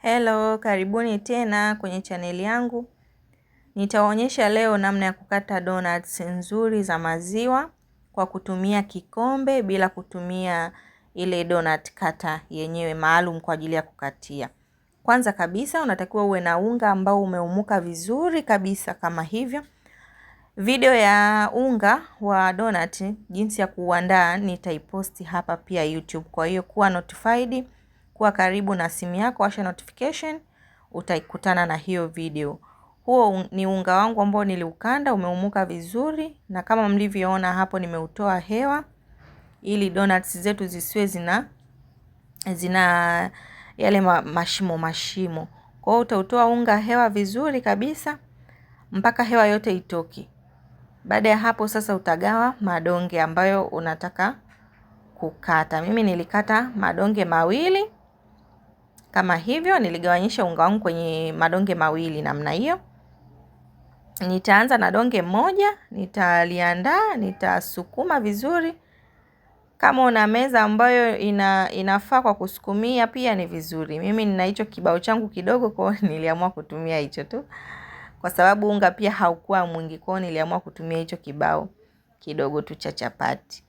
Hello, karibuni tena kwenye chaneli yangu. Nitaonyesha leo namna ya kukata donuts nzuri za maziwa kwa kutumia kikombe bila kutumia ile donut cutter yenyewe maalum kwa ajili ya kukatia. Kwanza kabisa unatakiwa uwe na unga ambao umeumuka vizuri kabisa kama hivyo. Video ya unga wa donut jinsi ya kuandaa nitaiposti hapa pia YouTube. Kwa hiyo kuwa notified, kuwa karibu na simu yako, washa notification, utaikutana na hiyo video. Huo ni unga wangu ambao niliukanda, umeumuka vizuri na kama mlivyoona hapo nimeutoa hewa ili donuts zetu zisiwe zina yale mashimo. Kwa hiyo utautoa unga hewa vizuri kabisa mpaka hewa yote itoke. Baada ya hapo sasa utagawa madonge ambayo unataka kukata. Mimi nilikata madonge mawili kama hivyo, niligawanyisha unga wangu kwenye madonge mawili namna hiyo. Nitaanza na donge moja, nitaliandaa, nitasukuma vizuri. Kama una meza ambayo inafaa kwa kusukumia pia ni vizuri. Mimi nina hicho kibao changu kidogo, kwa hiyo niliamua kutumia hicho tu. Kwa sababu unga pia haukuwa mwingi, kwa hiyo niliamua kutumia hicho kibao kidogo tu cha chapati.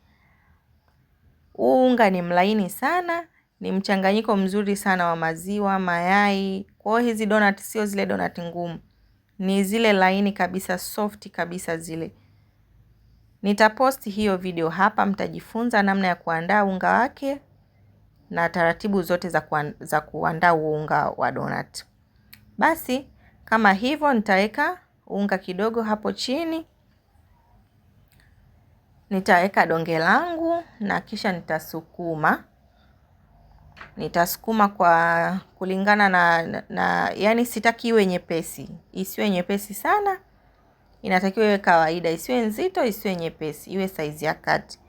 Unga ni mlaini sana, ni mchanganyiko mzuri sana wa maziwa, mayai. Kwa hiyo hizi donut sio zile donut ngumu. Ni zile laini kabisa, soft kabisa zile. Nitaposti hiyo video hapa, mtajifunza namna ya kuandaa unga wake na taratibu zote za kuandaa unga wa donut. Basi kama hivyo nitaweka unga kidogo hapo chini. Nitaweka donge langu na kisha nitasukuma. Nitasukuma kwa kulingana na yani sitaki iwe nyepesi. Isiwe nyepesi sana. Inatakiwa iwe kawaida, isiwe nzito, isiwe nyepesi, iwe size ya kati.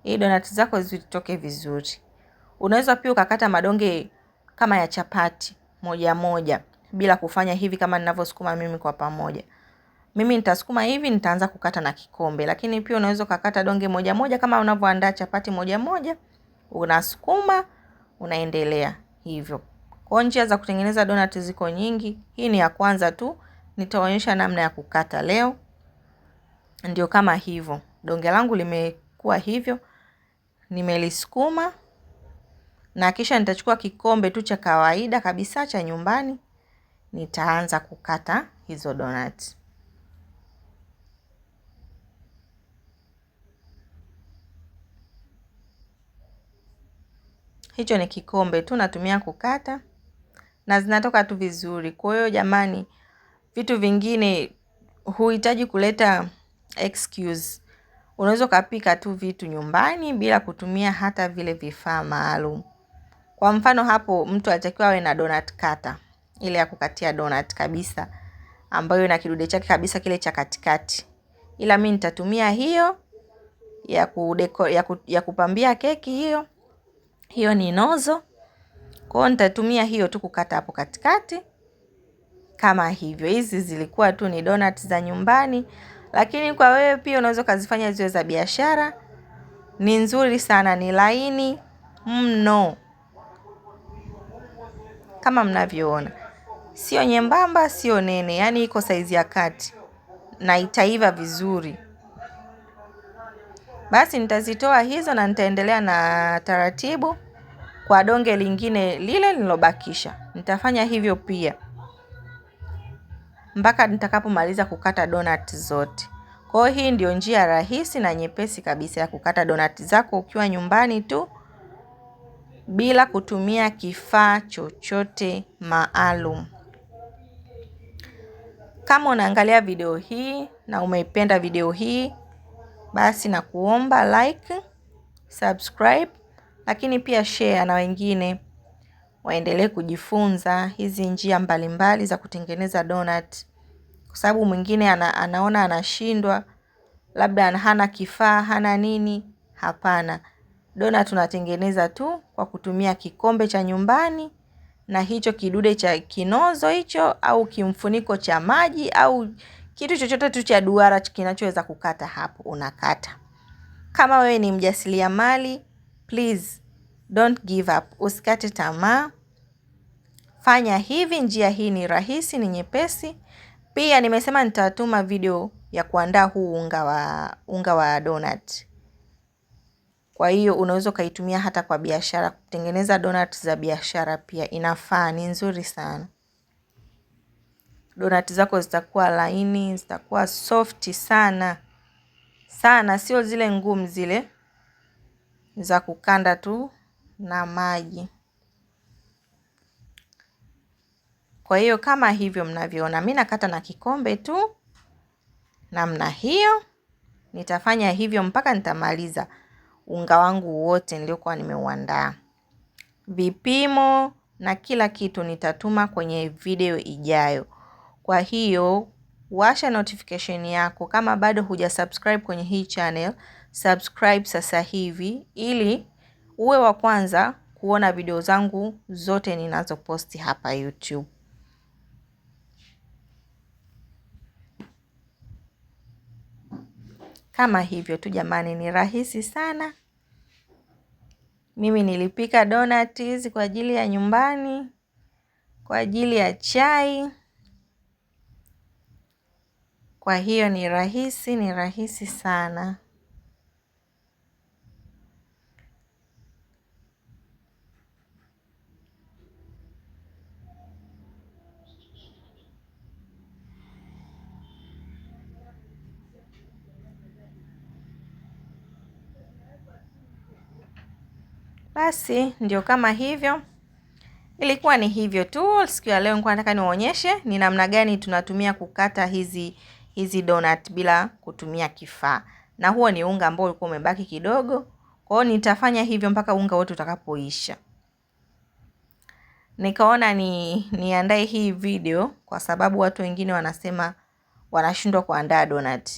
Hii donut zako zitoke vizuri. Unaweza pia ukakata madonge kama ya chapati moja moja bila kufanya hivi kama ninavyosukuma mimi kwa pamoja. Mimi nitasukuma hivi, nitaanza kukata na kikombe, lakini pia unaweza kukata donge moja moja kama unavyoandaa chapati moja moja, unasukuma, unaendelea hivyo. Kwa njia za kutengeneza donut ziko nyingi, hii ni ya kwanza tu, nitaonyesha namna ya kukata leo. Ndio kama hivyo. Donge langu limekuwa hivyo, nimelisukuma na kisha nitachukua kikombe tu cha kawaida kabisa cha nyumbani, nitaanza kukata hizo donuts. Hicho ni kikombe tu natumia kukata na zinatoka tu vizuri. Kwa hiyo jamani, vitu vingine huhitaji kuleta excuse. Unaweza kupika tu vitu nyumbani bila kutumia hata vile vifaa maalum. Kwa mfano hapo mtu atakiwa awe na donut cutter, ile ya kukatia donut kabisa, ambayo ina kidude chake kabisa kile cha katikati. Ila mimi nitatumia hiyo ya kupambia keki hiyo. Hiyo ni nozo. Kwa hiyo nitatumia hiyo tu kukata hapo katikati kama hivyo. Hizi zilikuwa tu ni donuts za nyumbani, lakini kwa wewe pia unaweza kuzifanya ziwe za biashara. Ni nzuri sana, ni laini mno. Kama mnavyoona. Sio nyembamba, sio nene, yani iko size ya kati na itaiva vizuri. Basi nitazitoa hizo na nitaendelea na taratibu kwa donge lingine lile nilobakisha. Nitafanya hivyo pia mpaka nitakapomaliza kukata donut zote. Kwa hiyo hii ndio njia rahisi na nyepesi kabisa ya kukata donut zako ukiwa nyumbani tu bila kutumia kifaa chochote maalum. Kama unaangalia video hii na umeipenda video hii, basi na kuomba like, subscribe, lakini pia share na wengine waendelee kujifunza hizi njia mbalimbali za kutengeneza donut. Kwa sababu mwingine anaona anashindwa, labda hana kifaa, hana nini. Hapana. Donut tunatengeneza tu kwa kutumia kikombe cha nyumbani na hicho kidude cha kinozo hicho au kimfuniko cha maji au kitu chochote tu cha duara kinachoweza kukata hapo unakata. Kama wewe ni mjasiriamali, please don't give up. Usikate tamaa. fanya hivi, njia hii ni rahisi, ni nyepesi. Pia nimesema nitatuma video ya kuandaa huu unga wa donut. Kwa hiyo unaweza kaitumia hata kwa biashara, kutengeneza donut za biashara pia inafaa, ni nzuri sana. Donut zako zitakuwa laini, zitakuwa soft sana. Sana, sio zile ngumu zile za kukanda tu na maji. Kwa hiyo kama hivyo mnavyoona, mimi nakata na kikombe tu namna hiyo. Nitafanya hivyo mpaka nitamaliza unga wangu wote niliokuwa nimeuandaa. Vipimo na kila kitu nitatuma kwenye video ijayo. Kwa hiyo washa notification yako. Kama bado hujasubscribe kwenye hii channel, subscribe sasa hivi ili uwe wa kwanza kuona video zangu zote ninazoposti hapa YouTube. Kama hivyo tu jamani, ni rahisi sana. Mimi nilipika donuts kwa ajili ya nyumbani, kwa ajili ya chai. Kwa hiyo ni rahisi sana. Basi ndio kama hivyo. Ilikuwa ni hivyo tu. Siku ya leo nilikuwa nataka niwaonyeshe ni namna gani tunatumia kukata hizi donut bila kutumia kifaa. Na huo ni unga ambao ulikuwa umebaki kidogo. Kwa hiyo nitafanya hivyo mpaka unga wote utakapoisha. Nikaona niandae hii video kwa sababu watu wengine wanasema wanashindwa kuandaa donut.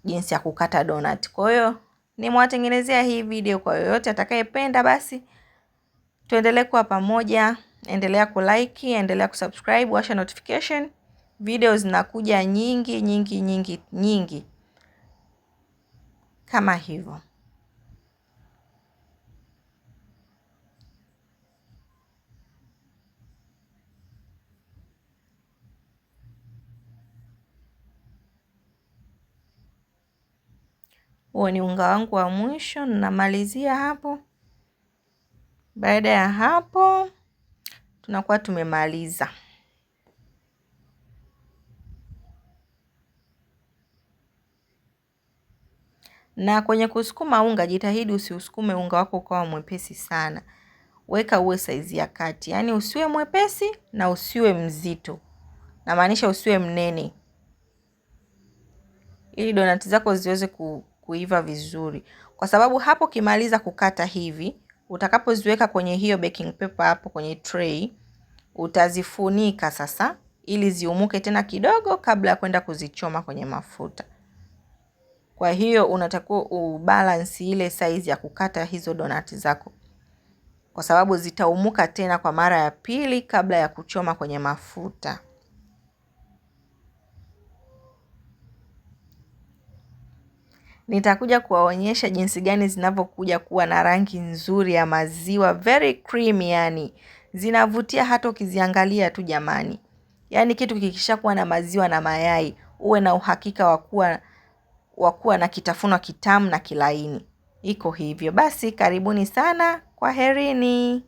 Jinsi ya kukata donut. Kwa hiyo nimewatengenezea hii video kwa yoyote atakayependa. Basi tuendelee kuwa pamoja, endelea kulike, endelea kusubscribe, washa notification. Video zinakuja nyingi kama hivyo. Huo ni unga wangu wa mwisho, namalizia hapo. Baada ya hapo tunakuwa tumemaliza. Na kwenye kusukuma unga, jitahidi usiusukume unga wako kwa mwepesi sana. Weka uwe saizi ya kati. Yaani usiwe mwepesi na usiwe mzito. Na maanisha usiwe mnene. Ili donut zako ziweze kuiva vizuri. Kwa sababu hapo kimaliza kukata hivi, utakapoziweka kwenye hiyo baking paper hapo kwenye tray, utazifunika sasa ili ziumuke tena kidogo kabla ya kwenda kuzichoma kwenye mafuta. Kwa hiyo unatakiwa ubalance ile size ya kukata hizo donut zako. Kwa sababu zitaumuka tena kwa mara ya pili kabla ya kuchoma kwenye mafuta. Nitakuja kuwaonyesha jinsi gani zinavyokuja kuwa na rangi nzuri ya maziwa, very creamy yani. Zinavutia hata ukiziangalia tu jamani. Yani kitu kikisha kuwa na maziwa na mayai, uwe na uhakika wa kuwa na kitafunwa kitamu na kilaini. Iko hivyo. Basi karibuni sana, kwaherini.